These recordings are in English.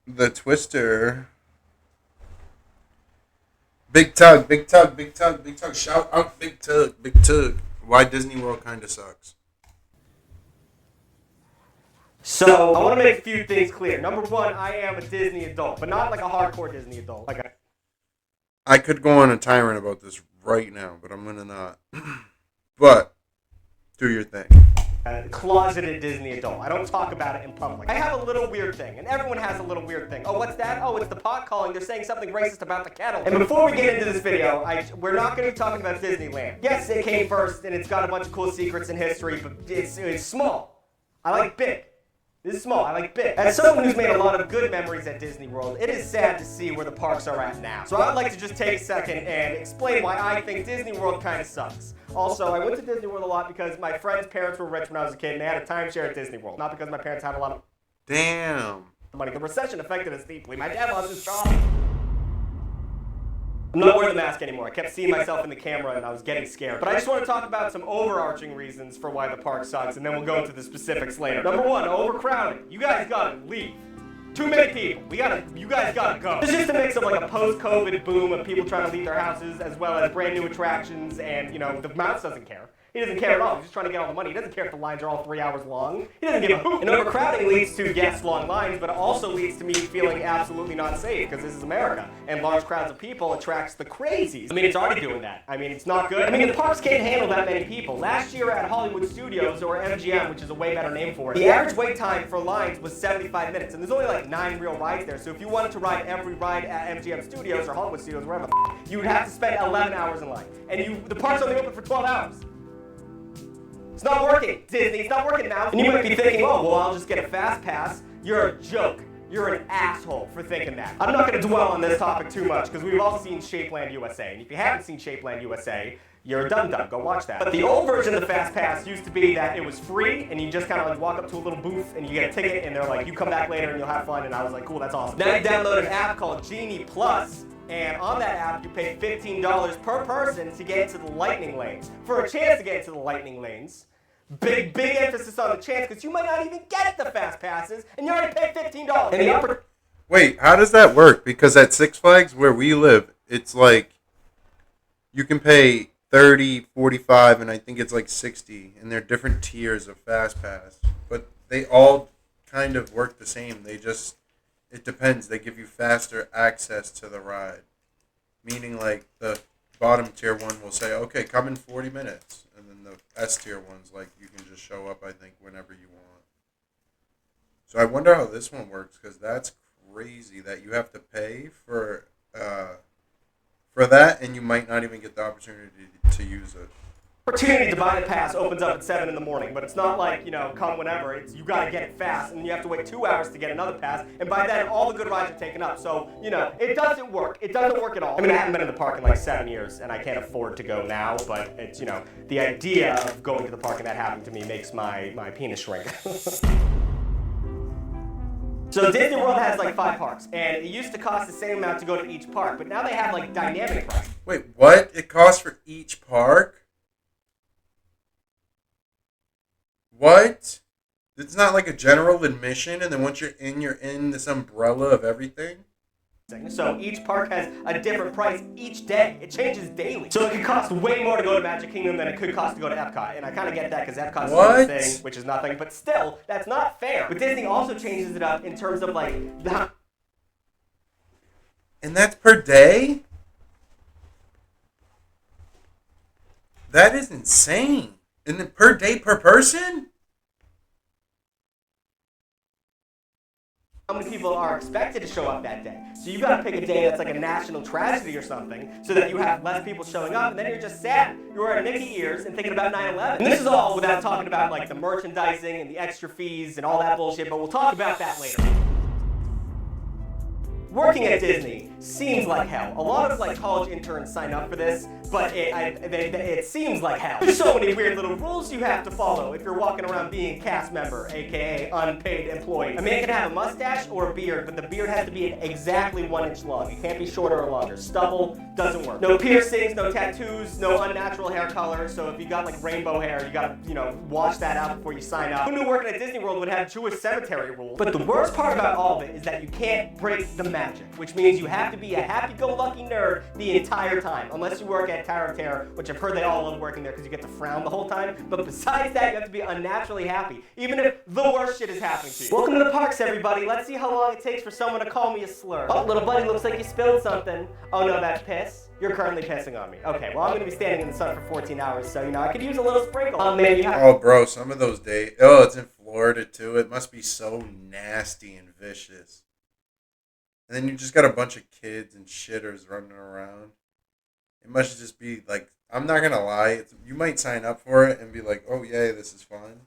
The Twister. Big tug, big tug, big tug, big tug. Shout out big tug, big tug. Why Disney World kind of sucks. So I want to make a few things clear. Number one, I am a Disney adult, but not like a hardcore Disney adult. I could go on a tyrant about this right now, but I'm gonna not. But do your thing. A closeted Disney adult. I don't talk about it in public. I have a little weird thing, and everyone has a little weird thing. Oh, what's that? Oh, it's the pot calling. They're saying something racist about the kettle. And before we get into this video, we're not going to be talking about Disneyland. Yes, it came first, and it's got a bunch of cool secrets and history, but it's small. I like big. This is small, I like big. As someone who's made a lot of good memories at Disney World, it is sad to see where the parks are at now. So I would like to just take a second and explain why I think Disney World kind of sucks. Also, I went to Disney World a lot because my friend's parents were rich when I was a kid and they had a timeshare at Disney World. Not because my parents had a lot of Damn. money. The recession affected us deeply. My dad lost his job. I'm not wearing the mask anymore. I kept seeing myself in the camera and I was getting scared. But I just want to talk about some overarching reasons for why the park sucks, and then we'll go into the specifics later. Number one, overcrowding. You guys gotta leave. Too many people. You guys gotta go. It's just a mix of like a post-COVID boom of people trying to leave their houses, as well as brand new attractions, and the mouse doesn't care. He doesn't care at all. He's just trying to get all the money. He doesn't care if the lines are all 3 hours long. He doesn't give a hoot. And overcrowding leads to yes, long lines, but it also leads to me feeling absolutely not safe because this is America. And large crowds of people attracts the crazies. I mean, it's already doing that. I mean, it's not good. I mean, the parks can't handle that many people. Last year at Hollywood Studios, or MGM, which is a way better name for it, the average wait time for lines was 75 minutes. And there's only like 9 real rides there. So if you wanted to ride every ride at MGM Studios or Hollywood Studios, wherever, you would have to spend 11 hours in line. And the park's only open for 12 hours. It's not working, Disney. It's not working now. And you might be thinking, oh, well, I'll just get a fast pass. You're a joke. You're an asshole for thinking that. I'm not going to dwell on this topic too much because we've all seen Shapeland USA. And if you haven't seen Shapeland USA, you're a dum-dum. Go watch that. But the old version of the fast pass used to be that it was free and you just kind of like walk up to a little booth and you get a ticket and they're like, you come back later and you'll have fun. And I was like, cool, that's awesome. Now you download an app called Genie Plus. And on that app, you pay $15 per person to get into the lightning lanes. For a chance to get into the lightning lanes, big emphasis on the chance, because you might not even get the fast passes, and you already paid $15. And the upper... Wait, how does that work? Because at Six Flags, where we live, it's like you can pay 30, 45, and I think it's like 60, and they're different tiers of fast pass. But they all kind of work the same. It depends. They give you faster access to the ride. Meaning, like, the bottom tier one will say, okay, come in 40 minutes. And then the S tier ones, like, you can just show up, I think, whenever you want. So I wonder how this one works, because that's crazy that you have to pay for that, and you might not even get the opportunity to use it. Opportunity to buy the pass opens up at 7 in the morning, but it's not like, come whenever. It's you gotta get it fast, and you have to wait 2 hours to get another pass, and by then, all the good rides are taken up. So, it doesn't work. It doesn't work at all. I mean, I haven't been in the park in like 7 years, and I can't afford to go now, but it's, the idea of going to the park and that happening to me makes my penis shrink. So Disney World has like 5 parks, and it used to cost the same amount to go to each park, but now they have like dynamic pricing. Wait, what? It costs for each park? What? It's not like a general admission, and then once you're in this umbrella of everything? So each park has a different price each day. It changes daily. So it could cost way more to go to Magic Kingdom than it could cost to go to Epcot. And I kind of get that because Epcot's the thing, which is nothing. But still, that's not fair. But Disney also changes it up in terms of like... And that's per day? That is insane. And then per day per person? How many people are expected to show up that day? So you gotta pick a day that's like a national tragedy or something so that you have less people showing up, and then you're just sad. You're wearing Mickey ears and thinking about 9/11. And this is all without talking about like the merchandising and the extra fees and all that bullshit, but we'll talk about that later. Working at Disney seems like hell. A lot of like college interns sign up for this, but it seems like hell. There's so many weird little rules you have to follow if you're walking around being a cast member, aka unpaid employee. A man can have a mustache or a beard, but the beard has to be exactly 1 inch long. It can't be shorter or longer. Stubble doesn't work. No piercings, no tattoos, no unnatural hair color. So if you got like rainbow hair, you gotta, wash that out before you sign up. Who knew working at Disney World would have Jewish cemetery rules? But the worst part about all of it is that you can't break the magic, which means you have to be a happy-go-lucky nerd the entire time, unless you work at Tower of Terror, which I've heard they all love working there because you get to frown the whole time. But besides that, you have to be unnaturally happy, even if the worst shit is happening to you. Welcome to the parks, everybody. Let's see how long it takes for someone to call me a slur. Oh, little buddy, looks like you spilled something. Oh no, that's piss. You're currently pissing on me. Okay, well, I'm going to be standing in the sun for 14 hours, so, I could use a little sprinkle. Maybe Oh, bro, some of those days... Oh, it's in Florida, too. It must be so nasty and vicious. And then you just got a bunch of kids and shitters running around. It must just be, like... I'm not going to lie. You might sign up for it and be like, oh, yeah, this is fun.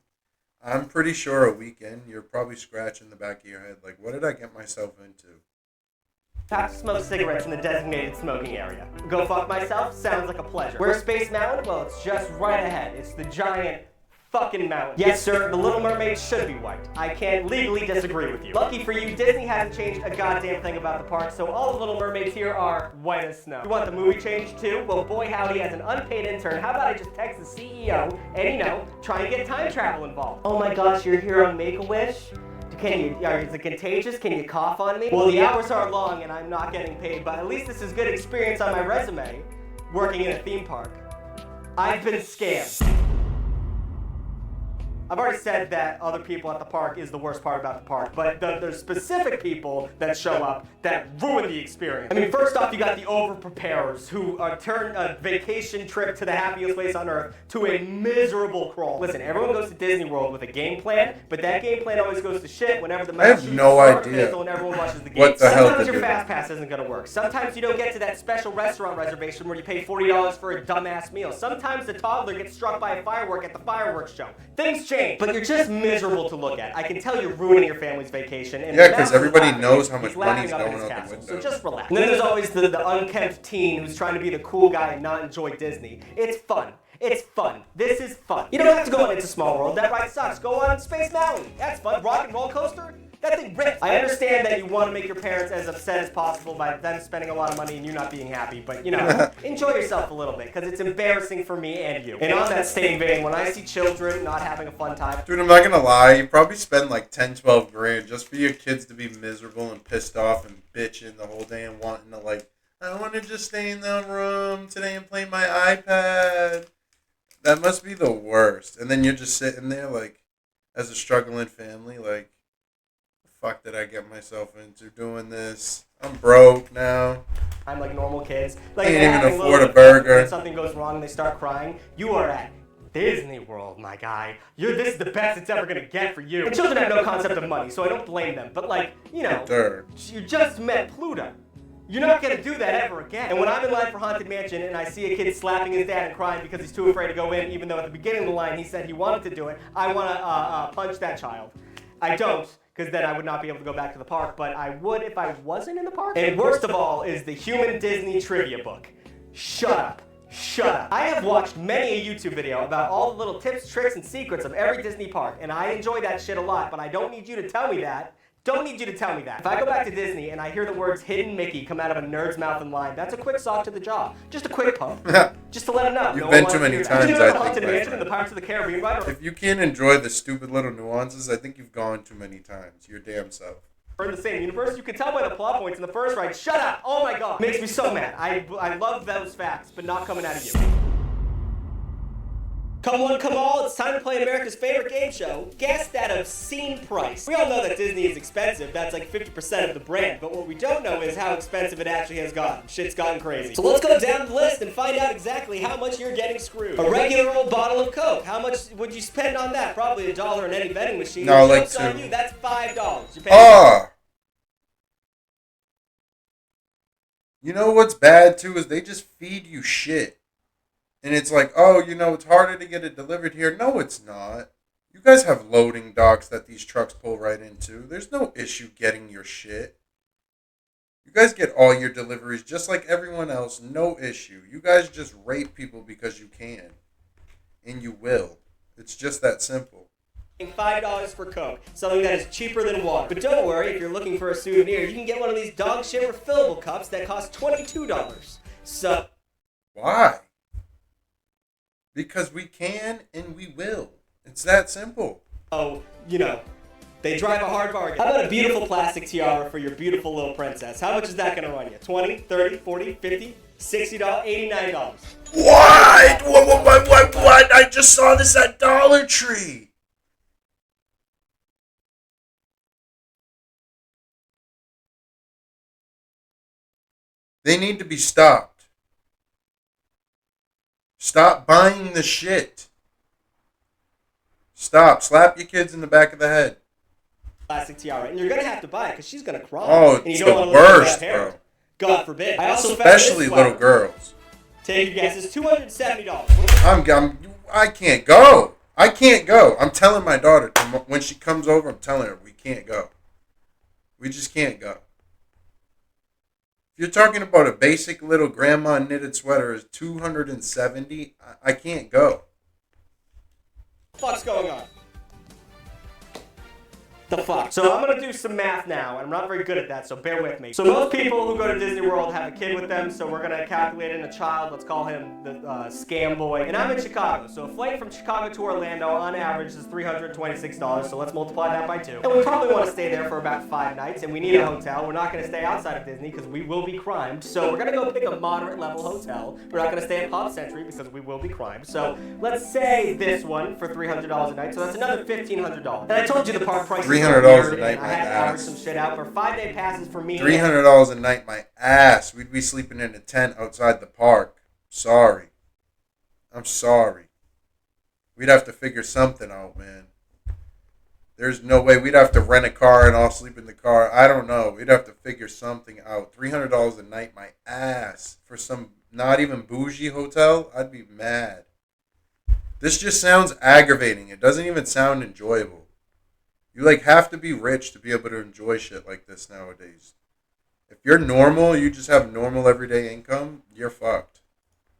I'm pretty sure a weekend, you're probably scratching the back of your head. Like, what did I get myself into? Have to smoke cigarettes in the designated smoking area. Go fuck myself? Sounds like a pleasure. Where's Space Mountain? Well, it's just right ahead. It's the giant fucking mountain. Yes, sir, the Little Mermaid should be white. I can't legally disagree with you. Lucky for you, Disney hasn't changed a goddamn thing about the park, so all the Little Mermaids here are white as snow. You want the movie changed too? Well, boy howdy, as an unpaid intern, how about I just text the CEO and, try and get time travel involved? Oh my gosh, you're here on Make-A-Wish? Is it contagious? Can you cough on me? Well, the hours are long and I'm not getting paid, but at least this is good experience on my resume, working in a theme park. I've been scammed. I've already said that other people at the park is the worst part about the park, but there's specific people that show up that ruin the experience. I mean, first off, you got the over-preparers who turn a vacation trip to the happiest place on earth to a miserable crawl. Listen, everyone goes to Disney World with a game plan, but that game plan always goes to shit whenever the match have no idea when everyone watches the game. what the hell Sometimes to your do. fast pass isn't going to work. Sometimes you don't get to that special restaurant reservation where you pay $40 for a dumbass meal. Sometimes the toddler gets struck by a firework at the fireworks show. Things change. But you're just miserable to look at. I can tell you're ruining your family's vacation. And Yeah, because everybody knows how much money's going out the castle, window. so just relax. And then there's always the unkempt teen who's trying to be the cool guy and not enjoy Disney. It's fun. It's fun. This is fun. You don't have to go on It's a Small World. That ride sucks. Go on Space Mountain. That's fun. Rock and Roll Coaster. That thing rips. I understand that you want to make your parents as upset as possible by them spending a lot of money and you not being happy, but enjoy yourself a little bit because it's embarrassing for me and you. And on that same vein, when I see children not having a fun time, Dude, I'm not gonna lie, you probably spend like 10, 12 grand just for your kids to be miserable and pissed off and bitching the whole day and wanting to I want to just stay in the room today and play my iPad. That must be the worst. And then you're just sitting there as a struggling family, fuck did I get myself into doing this? I'm broke now. I'm like normal kids. Can't even afford a burger. When something goes wrong and they start crying, you are at Disney World, my guy. This is the best it's ever gonna get for you. And children have no concept of money, so I don't blame them. But you just met Pluto. You're not gonna do that ever again. And when I'm in line for Haunted Mansion and I see a kid slapping his dad and crying because he's too afraid to go in, even though at the beginning of the line he said he wanted to do it, I wanna punch that child. I don't, because then I would not be able to go back to the park, but I would if I wasn't in the park. And worst of all is the Human Disney Trivia Book. Shut up. Shut up. I have watched many a YouTube video about all the little tips, tricks, and secrets of every Disney park, and I enjoy that shit a lot, but I don't need you to tell me that. Don't need you to tell me that. If I go back to Disney and I hear the words Hidden Mickey come out of a nerd's mouth in line, that's a quick sock to the jaw. Just a quick pump. Just to let him know. You've been too many times, Did you know I the Haunted think. Mansion and the Pirates of the Caribbean ride? If you can't enjoy the stupid little nuances, I think you've gone too many times. Your damn self. We're in the same universe. You can tell by the plot points in the first ride. Shut up! Oh my god. Makes me so mad. I love those facts, but not coming out of you. Come one, come all, it's time to play America's favorite game show, Guess That Obscene Price. We all know that Disney is expensive, that's like 50% of the brand, but what we don't know is how expensive it actually has gotten. Shit's gotten crazy. So let's go down the list and find out exactly how much you're getting screwed. A regular old bottle of Coke, how much would you spend on that? Probably $1 in any vending machine. No, like Joke's on $2. you, that's $5. You pay You know what's bad too is they just feed you shit. And it's like, oh, it's harder to get it delivered here. No, it's not. You guys have loading docks that these trucks pull right into. There's no issue getting your shit. You guys get all your deliveries just like everyone else, no issue. You guys just rape people because you can. And you will. It's just that simple. $5 for Coke, something that is cheaper than water. But don't worry, if you're looking for a souvenir, you can get one of these dog shit refillable cups that cost $22. So, why? Because we can and we will. It's that simple. oh, you know, they drive a hard bargain. How about a beautiful plastic tiara for your beautiful little princess? How much is that gonna run you? 20, 30, 40, 50, $60, $89. What? What? I just saw this at Dollar Tree. They need to be stopped. Stop buying the shit. Stop. Slap your kids in the back of the head. Plastic tiara, and you're gonna have to buy it because she's gonna cry. Oh, and you it's don't the want to look like worst, that parent. bro. God forbid. I also Especially found this little sweater. girls. Take your guesses. $270. I can't go. I can't go. I'm telling my daughter when she comes over. I'm telling her we can't go. We just can't go. If you're talking about a basic little grandma knitted sweater is $270, I can't go. What the fuck's going on? The fuck? So I'm gonna do some math now, and I'm not very good at that, so bear with me. So most people who go to Disney World have a kid with them, so we're gonna calculate in a child. Let's call him the scam boy. And I'm in Chicago, so a flight from Chicago to Orlando on average is $326. So let's multiply that by 2. And we probably want to stay there for about 5 nights, and we need a hotel. We're not gonna stay outside of Disney because we will be crimed. So we're gonna go pick a moderate level hotel. We're not gonna stay at Pop Century because we will be crimed. So let's say this one for $300 a night. So that's another $1,500. And I told you the park price. $300 a night, I my had to average ass. some shit out for 5-day passes for me. $300 a night, my ass. We'd be sleeping in a tent outside the park. Sorry. I'm sorry. We'd have to figure something out, man. There's no way. We'd have to rent a car and all sleep in the car. I don't know. We'd have to figure something out. $300 a night, my ass. For some not even bougie hotel, I'd be mad. This just sounds aggravating. It doesn't even sound enjoyable. You have to be rich to be able to enjoy shit like this nowadays. If you're normal, you just have normal everyday income, you're fucked.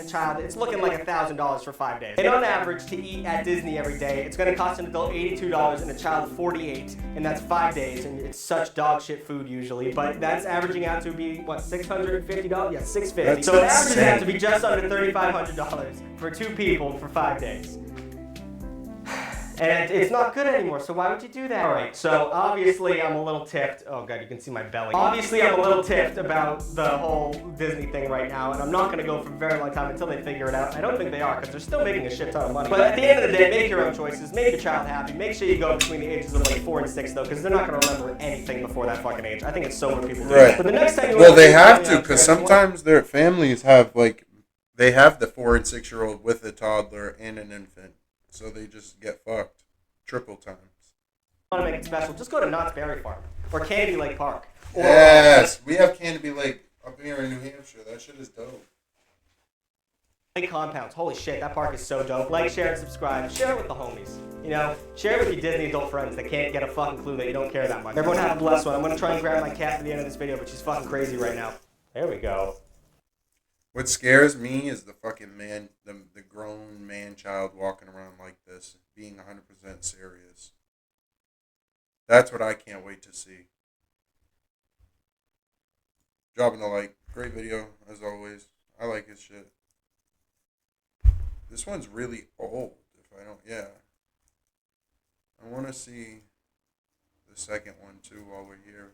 Child, it's looking like $1,000 for 5 days. And on average, to eat at Disney every day, it's going to cost an adult $82 and a child $48, and that's 5 days. And it's such dog shit food usually, but that's averaging out to be what, $650? Yeah, $650. So it averages out to be just under $3,500 for 2 people for 5 days. And it's not good anymore, so why would you do that? Alright, so obviously I'm a little tiffed. Oh god, you can see my belly. Obviously I'm a little tiffed about the whole Disney thing right now, and I'm not going to go for a very long time until they figure it out. I don't think they are, because they're still making a shit ton of money. But at the end of the day, make your own choices, make your child happy, make sure you go between the ages of 4 and 6 though, because they're not going to remember anything before that fucking age. I think it's so when people do that. But the next time well, they have to, because sometimes their families have, they have the 4 and 6-year-old with a toddler and an infant. So they just get fucked. Triple times. Want to make it special, just go to Knott's Berry Farm or Candy Lake Park. Or, yes, we have Candy Lake up here in New Hampshire. That shit is dope. Lake compounds. Holy shit, that park is so dope. Like, share, and subscribe. Share it with the homies. You know, share it with your Disney adult friends that can't get a fucking clue that you don't care that much. Everyone have a blessed one. I'm going to try and grab my cat for the end of this video, but she's fucking crazy right now. There we go. What scares me is the fucking man, the grown man-child walking around like this, being 100% serious. That's what I can't wait to see. Dropping a like. Great video, as always. I like his shit. This one's really old, yeah. I want to see the second one, too, while we're here.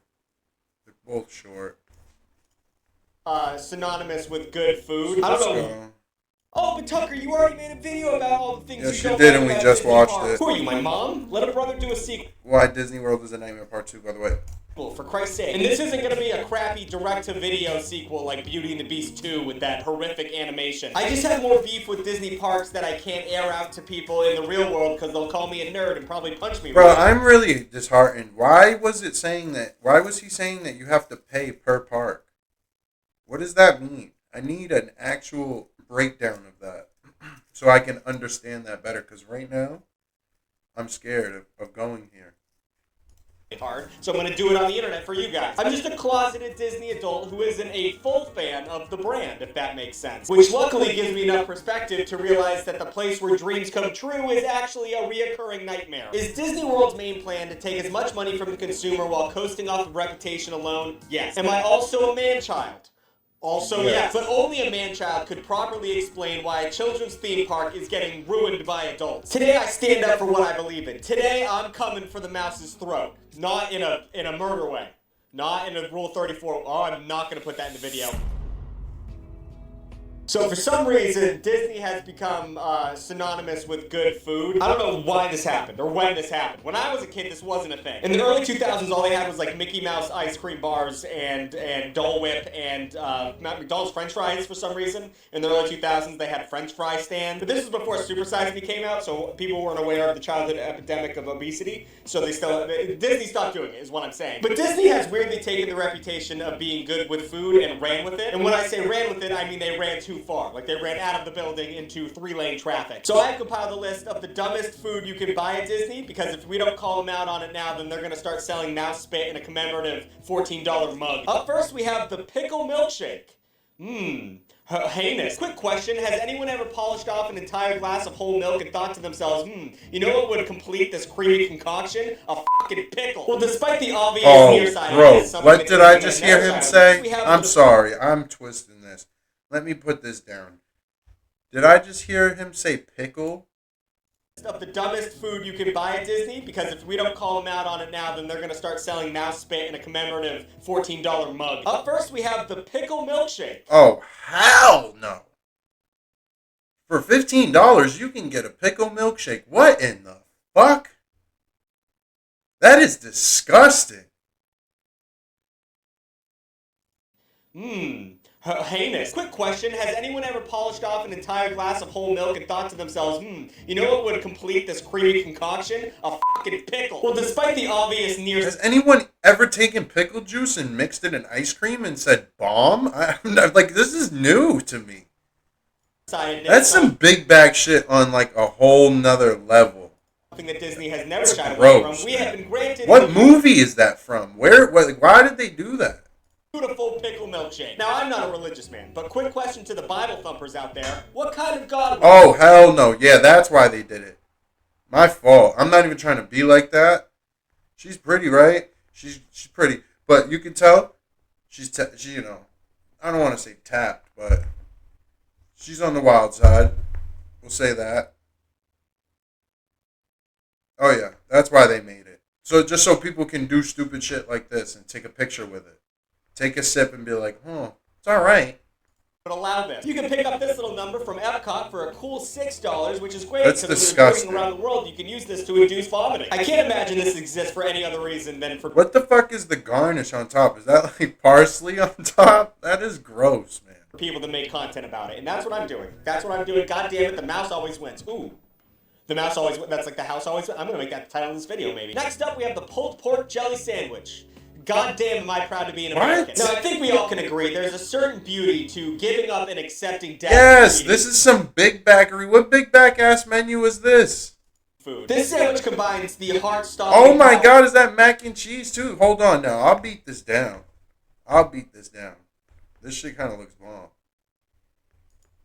They're both short. Synonymous with good food. I Let's don't know. go. Oh, but Tucker, you already made a video about all the things Yes, you you don't did, like and we about just Disney watched parks. it. Who are you, my mom? Let a brother do a sequel. Why Disney World is a Nightmare Part 2, by the way. For Christ's sake. And this isn't going to be a crappy direct-to-video sequel like Beauty and the Beast 2 with that horrific animation. I just have more beef with Disney parks that I can't air out to people in the real world because they'll call me a nerd and probably punch me. Bro, I'm really disheartened. Why was he saying that you have to pay per park? What does that mean? I need an actual breakdown of that so I can understand that better, because right now I'm scared of going here. hard, so I'm going to do it on the internet for you guys. I'm just a closeted Disney adult who isn't a full fan of the brand, if that makes sense. Which luckily gives me enough perspective to realize that the place where dreams come true is actually a reoccurring nightmare. Is Disney World's main plan to take as much money from the consumer while coasting off of reputation alone? Yes. Am I also a man-child? Also, yes. But only a man-child could properly explain why a children's theme park is getting ruined by adults. Today I stand up for what I believe in. Today I'm coming for the mouse's throat. Not in a murder way. Not in a Rule 34. Oh, I'm not going to put that in the video. So for some reason, Disney has become synonymous with good food. I don't know why this happened or when this happened. When I was a kid, this wasn't a thing. In the early 2000s, all they had was like Mickey Mouse ice cream bars and Dole Whip and McDonald's French fries for some reason. In the early 2000s, they had French fry stand. But this was before Super Size Me came out, so people weren't aware of the childhood epidemic of obesity. So Disney stopped doing it, is what I'm saying. But Disney has weirdly taken the reputation of being good with food and ran with it. And when I say ran with it, I mean they ran too far. Like they ran out of the building into 3-lane traffic. So I've compiled a list of the dumbest food you can buy at Disney, because if we don't call them out on it now, then they're going to start selling mouse spit in a commemorative $14 mug. Up first, we have the pickle milkshake. Heinous. Quick question, has anyone ever polished off an entire glass of whole milk and thought to themselves, you know what would complete this creamy concoction? A fucking pickle. Well, despite the obvious near side of this, what did I just hear him say? I'm sorry, I'm twisting this. Let me put this down. Did I just hear him say pickle? Of the dumbest food you can buy at Disney, because if we don't call them out on it now, then they're going to start selling mouse spit in a commemorative $14 mug. Up first, we have the pickle milkshake. Oh, hell no. For $15, you can get a pickle milkshake. What in the fuck? That is disgusting. Heinous. Quick question, has anyone ever polished off an entire glass of whole milk and thought to themselves, you know what would complete this creamy concoction? A fucking pickle. Well, despite the obvious near... Has anyone ever taken pickle juice and mixed it in ice cream and said bomb? Like, this is new to me. That's some big bag shit on like a whole nother level. Something that Disney has never shied away from. We have been granted... What movie is that from? Why did they do that? Beautiful pickle milkshake. Now, I'm not a religious man, but quick question to the Bible thumpers out there. What kind of God... Oh, hell no. Yeah, that's why they did it. My fault. I'm not even trying to be like that. She's pretty, right? She's pretty. But you can tell she, you know, I don't want to say tapped, but she's on the wild side. We'll say that. Oh, yeah. That's why they made it. So just so people can do stupid shit like this and take a picture with it. Take a sip and be like, it's all right. But allow this. You can pick up this little number from Epcot for a cool $6, which is great. That's disgusting. Around the world, you can use this to induce vomiting. I can't imagine this exists for any other reason than for... What the fuck is the garnish on top? Is that like parsley on top? That is gross, man. For people that make content about it. And that's what I'm doing. That's what I'm doing. God damn it, the mouse always wins. Ooh. The mouse always wins. That's like the house always wins. I'm going to make that the title of this video, maybe. Next up, we have the pulled pork jelly sandwich. God damn, am I proud to be an American. Now, I think we all can agree there's a certain beauty to giving up and accepting death. Yes, this is some big baggery. What big back ass menu is this? Food. This sandwich combines the heart-stopping... Oh my god, is that mac and cheese too? Hold on now, I'll beat this down. This shit kind of looks bomb.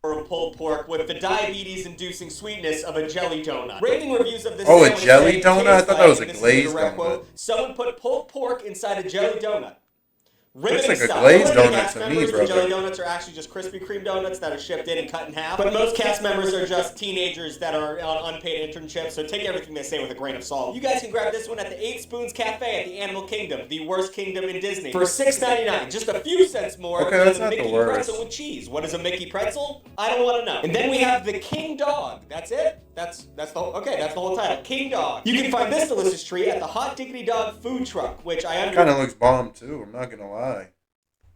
Or pulled pork with the diabetes-inducing sweetness of a jelly donut. Rating reviews of this a sandwich jelly say, donut? I thought that was a glazed donut. Quote, someone put pulled pork inside a jelly donut. Looks like a glazed donut to me, bro. Jelly donuts are actually just Krispy Kreme donuts that are shipped in and cut in half. But most cast members are just teenagers that are on unpaid internships, so take everything they say with a grain of salt. You guys can grab this one at the 8 Spoons Cafe at the Animal Kingdom, the worst kingdom in Disney, for $6.99, just a few cents more than a Mickey pretzel with cheese. What is a Mickey pretzel? I don't want to know. And then we have the King Dog. That's it. That's the whole title. King Dog. You can find this delicious treat at the Hot Diggity Dog food truck, which I understand. Kind of looks bomb too. I'm not gonna lie. I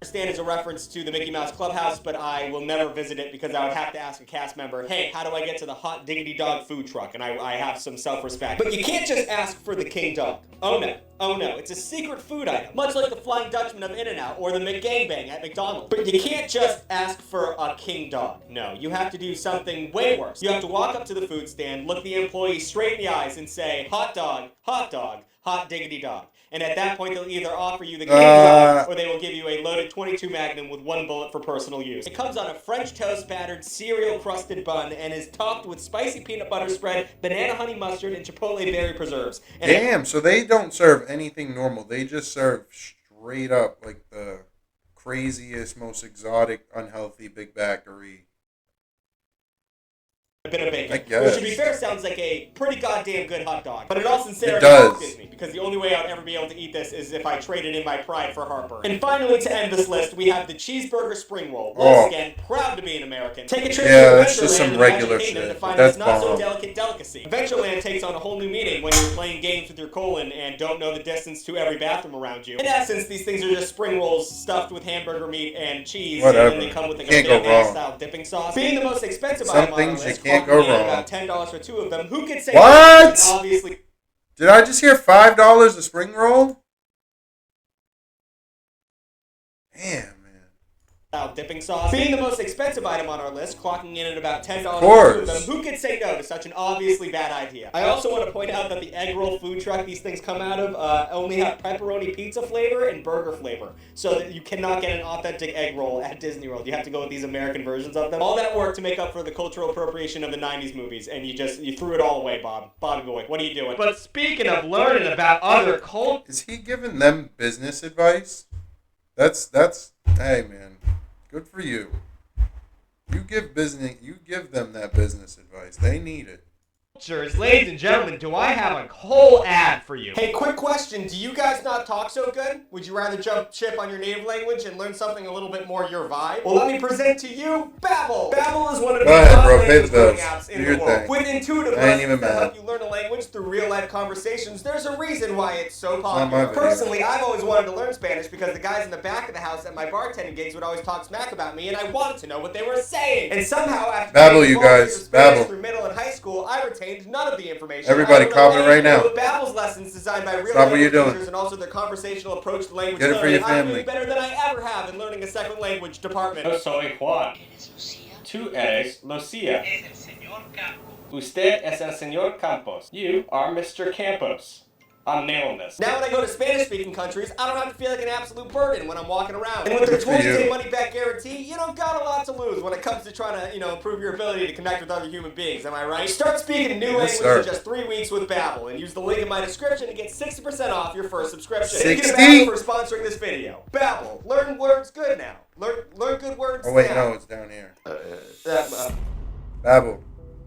understand is a reference to the Mickey Mouse Clubhouse, but I will never visit it because I would have to ask a cast member, hey, how do I get to the Hot Diggity Dog food truck? And I have some self-respect. But you can't just ask for the King Dog. Oh no. It's a secret food item, much like the Flying Dutchman of In-N-Out or the McGangbang at McDonald's. But you can't just ask for a King Dog. No, you have to do something way worse. You have to walk up to the food stand, look the employee straight in the eyes and say, hot dog, hot diggity dog. And at that point, they'll either offer you the candy or they will give you a loaded 22 Magnum with 1 bullet for personal use. It comes on a French toast battered cereal crusted bun and is topped with spicy peanut butter spread, banana honey mustard, and chipotle berry preserves. And Damn, so they don't serve anything normal. They just serve straight up like the craziest, most exotic, unhealthy Big Backery. a bit of bacon. I guess. Which, to be fair, sounds like a pretty goddamn good hot dog. But it all sincerely does. bothers me, because the only way I'd ever be able to eat this is if I traded in my pride for heartburn. And finally, to end this list, we have the cheeseburger spring roll. Once again, proud to be an American. Take a trip to that's just some Adventureland regular in the United Kingdom shit. to find That's this not so bomb. delicate delicacy. Adventureland takes on a whole new meaning when you're playing games with your colon and don't know the distance to every bathroom around you. In essence, these things are just spring rolls stuffed with hamburger meat and cheese, Whatever. and then they come with like a Can't Big go Mac wrong. style dipping sauce. Being the most expensive Some item on things our you list, can't clocking go in at wrong. about $10 for 2 of them. Who could say What? Obviously. Did I just hear $5 a spring roll? Damn, man. Dipping sauce. Being the most expensive item on our list, clocking in at about $10 Of for course. 2 of them. Who could say no to such an obviously bad idea? I also want to point out that the egg roll food truck these things come out of only have pepperoni pizza flavor and burger flavor, so that you cannot get an authentic egg roll at Disney World. You have to go with these American versions of them. All that work to make up for the cultural appropriation of the 90s movies, and you threw it all away, Bob. Bobby boy, what are you doing? But speaking of learning about other cultures, Is he giving them business advice? That's hey man. Good for you. You give them that business advice. They need it. ladies and gentlemen, do I have a whole ad for you? Hey, quick question. Do you guys not talk so good? Would you rather jump ship on your native language and learn something a little bit more your vibe? Well, let me present to you Babbel. Babbel is one of the Go ahead, top bro. Pay the language learning bills. apps Do in your the world. thing. With intuitive I ain't lessons even that mad. help you learn a language through real-life conversations, there's a reason why it's so not my popular. video. Personally, I've always wanted to learn Spanish because the guys in the back of the house at my bartending gigs would always talk smack about me, and I wanted to know what they were saying. And somehow, after Babbel, taking you 12 years guys. of Spanish Babbel. through middle and high school, I retained none of the information. Everybody I don't know comment right anything now. about Babbel's lessons designed by real Stop what you're language doing. teachers and also their conversational approach to language Get it for learning. your I'm family. doing better than I ever have in learning a second language department. Yo soy Juan. Tú eres Lucia. Usted es el señor Campos. You are Mr. Campos. I'm nailing this. Now when I go to Spanish-speaking countries, I don't have to feel like an absolute burden when I'm walking around. And with their Good for 20-day you. money-back guarantee, you don't got a lot to lose when it comes to trying to, improve your ability to connect with other human beings. Am I right? Start speaking a new Yes, language sir. in just 3 weeks with Babbel, and use the link in my description to get 60% off your first subscription. 60? Thank you to Babbel for sponsoring this video. Babbel, learn words good now. Learn good words Oh wait, now. no, it's down here. Uh, Babbel.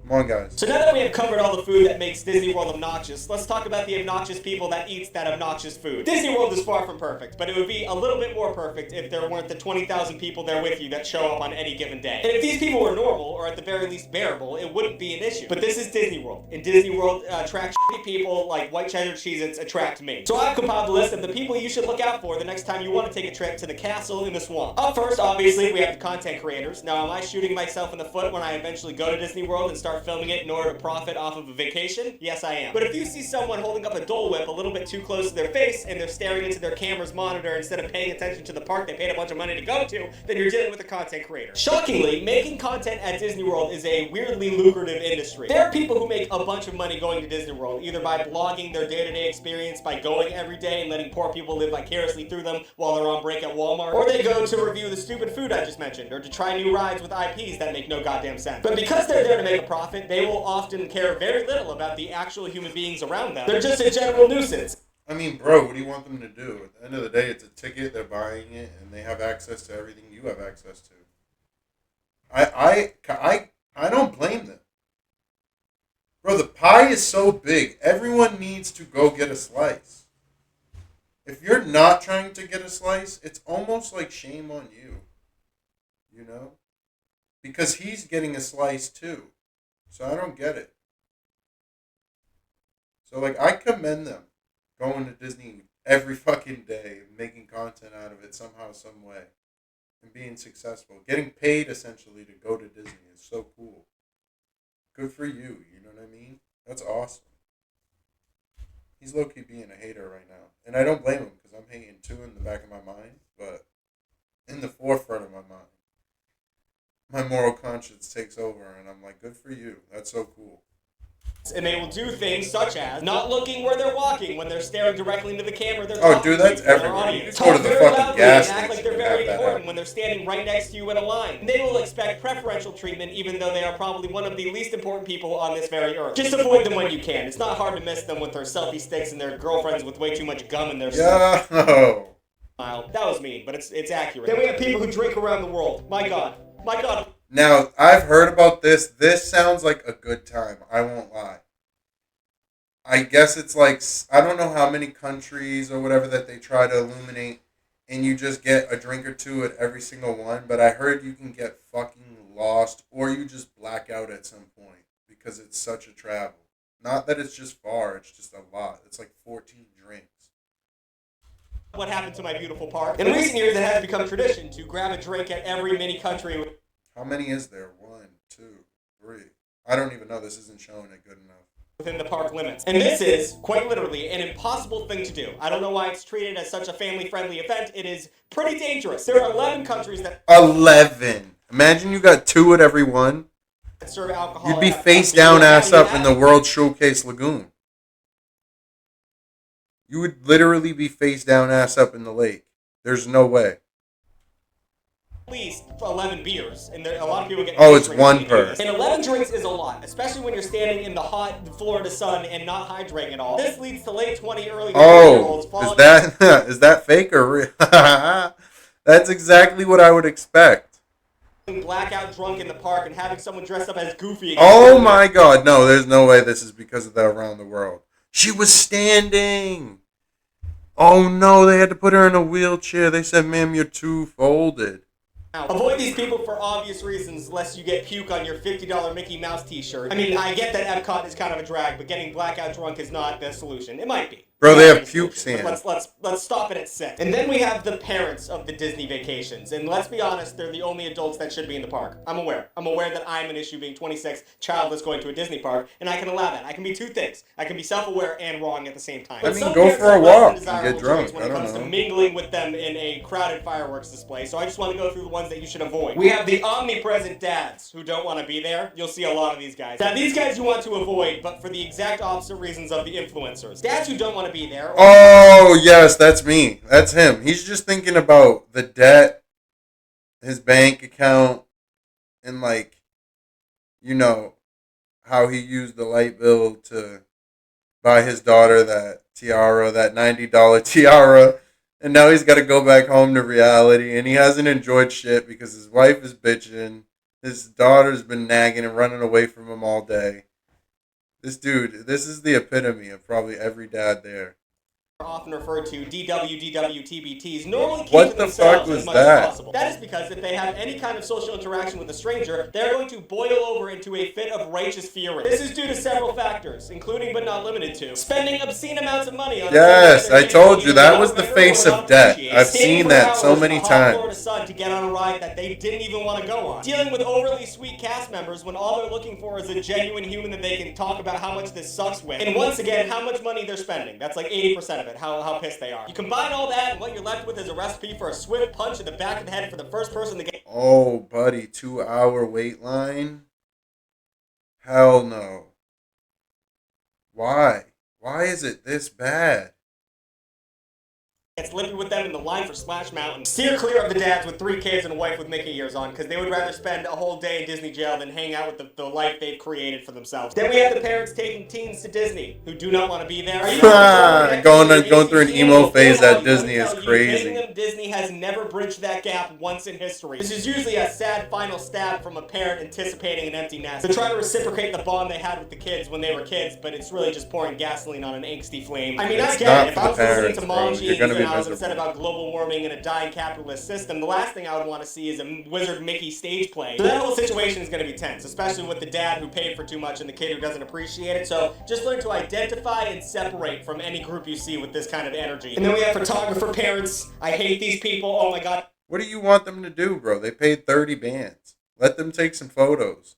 Come on, guys. So now that we have covered all the food that makes Disney World obnoxious, let's talk about the obnoxious people that eats that obnoxious food. Disney World is far from perfect, but it would be a little bit more perfect if there weren't the 20,000 people there with you that show up on any given day. And if these people were normal, or at the very least bearable, it wouldn't be an issue. But this is Disney World, and Disney World attracts shitty people like white cheddar Cheez-Its attract me. So I've compiled a list of the people you should look out for the next time you want to take a trip to the castle in the swamp. Up first, obviously, we have the content creators. Now, am I shooting myself in the foot when I eventually go to Disney World and start filming it in order to profit off of a vacation? Yes, I am. But if you see someone holding up a Dole Whip a little bit too close to their face and they're staring into their camera's monitor instead of paying attention to the park they paid a bunch of money to go to, then you're dealing with a content creator. Shockingly, making content at Disney World is a weirdly lucrative industry. There are people who make a bunch of money going to Disney World, either by blogging their day-to-day experience by going every day and letting poor people live vicariously through them while they're on break at Walmart, or they go to review the stupid food I just mentioned, or to try new rides with IPs that make no goddamn sense. But because they're there to make a profit, they will often care very little about the actual human beings around them. They're just a general nuisance. I mean, bro, what do you want them to do? At the end of the day, it's a ticket. They're buying it, and they have access to everything you have access to. I don't blame them. Bro, the pie is so big. Everyone needs to go get a slice. If you're not trying to get a slice, it's almost like shame on you. You know? Because he's getting a slice too. So I don't get it. So, like, I commend them going to Disney every fucking day, making content out of it somehow, some way, and being successful. Getting paid, essentially, to go to Disney is so cool. Good for you, you know what I mean? That's awesome. He's low-key being a hater right now. And I don't blame him, because I'm hating too in the back of my mind, but in the forefront of my mind, my moral conscience takes over, and I'm like, good for you. That's so cool. And they will do things such as not looking where they're walking when they're staring directly into the camera. They're Oh, talking dude, that's to their everywhere. You audience. just go to Talk the very fucking loudly gas and act like station they're and very have that important happen. when they're standing right next to you in a line. They will expect preferential treatment even though they are probably one of the least important people on this very earth. Just avoid them when you can. It's not hard to miss them with their selfie sticks and their girlfriends with way too much gum in their Yo. smile. That was mean, but it's accurate. Then we have people who drink around the world. My God. My God. Now, I've heard about this. This sounds like a good time. I won't lie. I guess it's like, I don't know how many countries or whatever that they try to illuminate, and you just get a drink or two at every single one, but I heard you can get fucking lost, or you just black out at some point, because it's such a travel. Not that it's just far, it's just a lot. It's like 14 drinks. What happened to my beautiful park? In recent years, it has become tradition to grab a drink at every mini country. How many is there? 1, 2, 3. I don't even know. This isn't showing it good enough. Within the park limits. And this is, quite literally, an impossible thing to do. I don't know why it's treated as such a family-friendly event. It is pretty dangerous. There are 11 countries that 11. Imagine you got 2 at every one. serve alcohol. You'd be face down, ass up in the World Showcase Lagoon. You would literally be face down, ass up in the lake. There's no way. At least 11 beers, and a lot of people get. Oh, it's one per. And 11 drinks is a lot, especially when you're standing in the hot Florida sun and not hydrating at all. This leads to late 20, early 30-year-olds falling. Is that fake or real? That's exactly what I would expect. Blackout drunk in the park and having someone dressed up as Goofy. Oh my God! No, there's no way this is because of that around the world. She was standing. Oh no! They had to put her in a wheelchair. They said, "Ma'am, you're too folded." Avoid these people for obvious reasons, lest you get puke on your $50 Mickey Mouse t-shirt. I mean, I get that Epcot is kind of a drag, but getting blackout drunk is not the solution. It might be. Bro, they have puke sand. Let's stop it at 6. And then we have the parents of the Disney vacations. And let's be honest, they're the only adults that should be in the park. I'm aware. I'm aware that I'm an issue being 26, childless going to a Disney park, and I can allow that. I can be two things. I can be self-aware and wrong at the same time. I mean, go for a walk and get drunk. When it comes to mingling with them in a crowded fireworks display. So I just want to go through the ones that you should avoid. We have the omnipresent dads who don't want to be there. You'll see a lot of these guys. Now, these guys you want to avoid, but for the exact opposite reasons of the influencers. Dads who don't want to be there. Oh, yes, that's me. That's him. He's just thinking about the debt, his bank account, and, like, you know, how he used the light bill to buy his daughter that tiara, that $90 tiara. And now he's got to go back home to reality. And he hasn't enjoyed shit because his wife is bitching. His daughter's been nagging and running away from him all day. This dude, this is the epitome of probably every dad there. Often referred to DWTBTs, normally keep What to the themselves fuck was as much that? as possible. That is because if they have any kind of social interaction with a stranger, they're going to boil over into a fit of righteous fury. This is due to several factors, including but not limited to spending obscene amounts of money on. Yes, I told you that was the face of debt. I've seen that so many times. To get on a ride that they didn't even want to go on. Dealing with overly sweet cast members when all they're looking for is a genuine human that they can talk about how much this sucks with. And once again, how much money they're spending. That's like 80% of it, how pissed they are. You combine all that and what you're left with is a recipe for a swift punch in the back of the head for the first person to get. Oh, buddy, 2-hour wait line? Hell no. Why? Why is it this bad? Gets lippy with them in the line for Splash Mountain. Steer clear of the dads with 3 kids and a wife with Mickey ears on, because they would rather spend a whole day in Disney jail than hang out with the life they've created for themselves. Then we have the parents taking teens to Disney who do not want to be there. Going through an emo phase at Disney is crazy. Taking them Disney has never bridged that gap once in history. This is usually a sad final stab from a parent anticipating an empty nest. They're trying to reciprocate the bond they had with the kids when they were kids, but it's really just pouring gasoline on an angsty flame. I mean, I get it. If I was listening to Mom Jeans and I was upset about global warming and a dying capitalist system, the last thing I would want to see is a Wizard Mickey stage play. So that whole situation is going to be tense, especially with the dad who paid for too much and the kid who doesn't appreciate it. So just learn to identify and separate from any group you see with this kind of energy. And then we have photographer parents. I hate these people. Oh my God. What do you want them to do, bro? They paid 30 bands. Let them take some photos.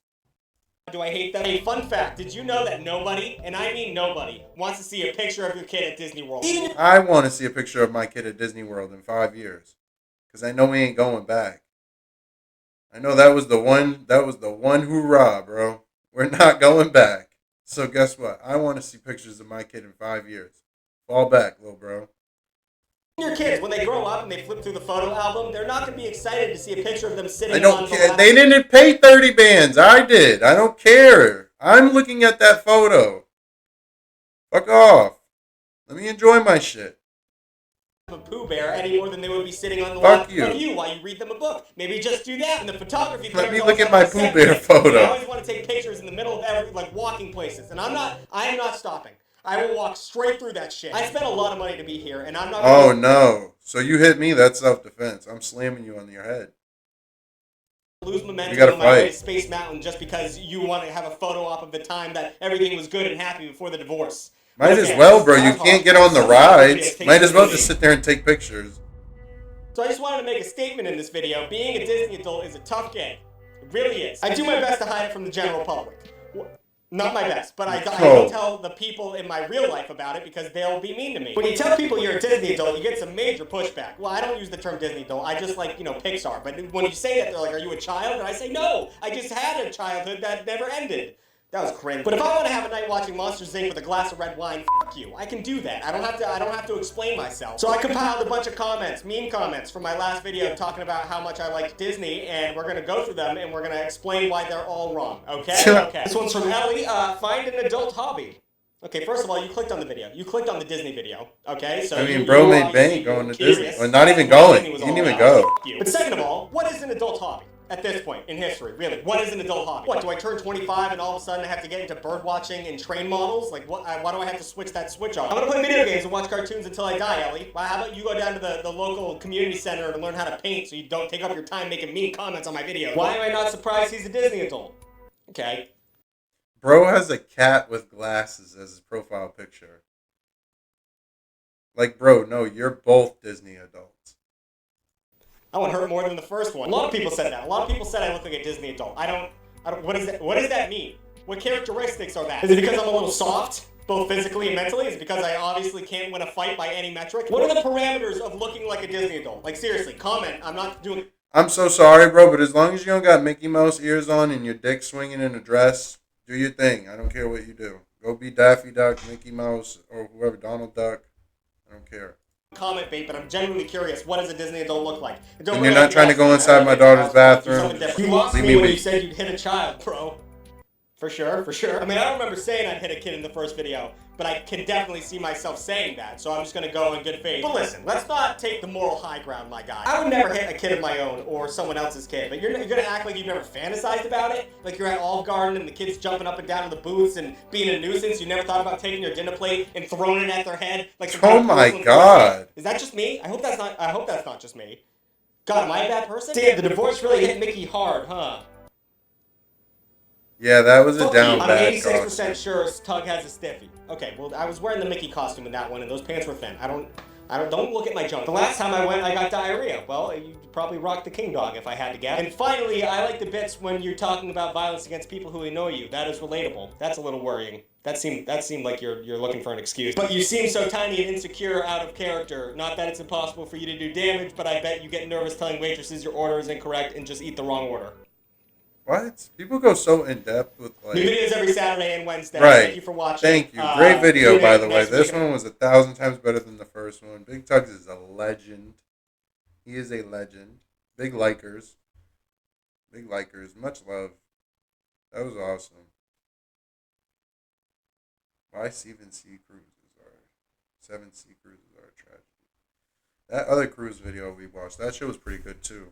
Do I hate them? Hey, fun fact, did you know that nobody, and I mean nobody, wants to see a picture of your kid at Disney World? I want to see a picture of my kid at Disney World in 5 years. Because I know we ain't going back. I know that was the one hoorah, bro. We're not going back. So guess what? I want to see pictures of my kid in 5 years. Fall back, little bro. Your kids, when they grow up and they flip through the photo album, they're not going to be excited to see a picture of them I sitting don't on the care. lap. They didn't pay 30 bands. I did. I don't care. I'm looking at that photo. Fuck off. Let me enjoy my shit. A Pooh Bear any more than they would be sitting on the Fuck lap you. of you while you read them a book. Maybe just do that. And the photography Let parents me always look at have my a Pooh set Bear pick. photo. They always want to take pictures in the middle of every, like, walking places. And I am not stopping. I will walk straight through that shit. I spent a lot of money to be here, and I'm not. Oh no. So you hit me, that's self-defense. I'm slamming you on your head. Lose momentum We gotta on my way to fight. Space Mountain just because you want to have a photo op of the time that everything was good and happy before the divorce. Might Okay, as well, bro. this You is can't hard. get on the Somebody else rides. takes Might as well the just lead. sit there and take pictures. So I just wanted to make a statement in this video. Being a Disney adult is a tough gig. It really is. I do my best to hide it from the general public. Not my best, but I don't tell the people in my real life about it because they'll be mean to me. When you tell people you're a Disney adult, you get some major pushback. Well, I don't use the term Disney adult. I just like, Pixar. But when you say that, they're like, are you a child? And I say, no, I just had a childhood that never ended. That was cringe. But if I want to have a night watching Monsters Inc. with a glass of red wine, fuck you. I can do that. I don't have to explain myself. So I compiled a bunch of comments, meme comments from my last video talking about how much I like Disney, and we're gonna go through them and we're gonna explain why they're all wrong. Okay? Okay. This one's from Ellie. Find an adult hobby. Okay, first of all, you clicked on the video. You clicked on the Disney video. Okay, so I mean, bro you made bank going to Disney. Well, not even going. He didn't even go. But second of all, what is an adult hobby? At this point in history, really, what is an adult hobby? What, do I turn 25 and all of a sudden I have to get into bird watching and train models? Like, what? Why do I have to switch that switch on? I'm gonna play video games and watch cartoons until I die, Ellie. Well, how about you go down to the local community center to learn how to paint so you don't take up your time making mean comments on my videos? Why am I not surprised he's a Disney adult? Okay. Bro has a cat with glasses as his profile picture. Like, bro, no, you're both Disney adults. That one hurt more than the first one. A lot of people said that. A lot of people said I look like a Disney adult. I don't. What does that mean? What characteristics are that? Is it because I'm a little soft, both physically and mentally? Is it because I obviously can't win a fight by any metric? What are the parameters of looking like a Disney adult? Like, seriously, comment. I'm not doing. I'm so sorry, bro, but as long as you don't got Mickey Mouse ears on and your dick swinging in a dress, do your thing. I don't care what you do. Go be Daffy Duck, Mickey Mouse, or whoever, Donald Duck. I don't care. Comment bait, but I'm genuinely curious. What does a Disney adult look like? And you're not trying to go inside my daughter's bathroom. You lost Leave me when be. you said you'd hit a child, bro. For sure, for sure. I mean, I don't remember saying I'd hit a kid in the first video, but I can definitely see myself saying that, so I'm just gonna go in good faith. But listen, let's not take the moral high ground, my guy. I would never hit a kid of my own or someone else's kid, but you're gonna act like you've never fantasized about it? Like you're at Olive Garden and the kids jumping up and down in the booths and being a nuisance? You never thought about taking your dinner plate and throwing it at their head? Like some Oh my God. Is that just me? I hope that's not just me. God, am I a bad person? Damn, the divorce really hit Mickey hard, huh? Yeah, that was a down I'm bad 86% costume. sure Tug has a stiffy. Okay, well, I was wearing the Mickey costume in that one, and those pants were thin. Don't look at my junk. The last time I went, I got diarrhea. Well, you probably rocked the king dog if I had to guess. And finally, I like the bits when you're talking about violence against people who annoy you. That is relatable. That's a little worrying. That seemed like you're looking for an excuse. But you seem so tiny and insecure out of character. Not that it's impossible for you to do damage, but I bet you get nervous telling waitresses your order is incorrect and just eat the wrong order. What? People go so in depth with like. New videos every Saturday and Wednesday. Right. Thank you for watching. Thank you. Great video, by the way. next This week. one was 1,000 times better than the first one. Big Tugs is a legend. He is a legend. Big likers. Big likers. Much love. That was awesome. Why 7 sea cruises are a tragedy. That other cruise video we watched, that shit was pretty good too.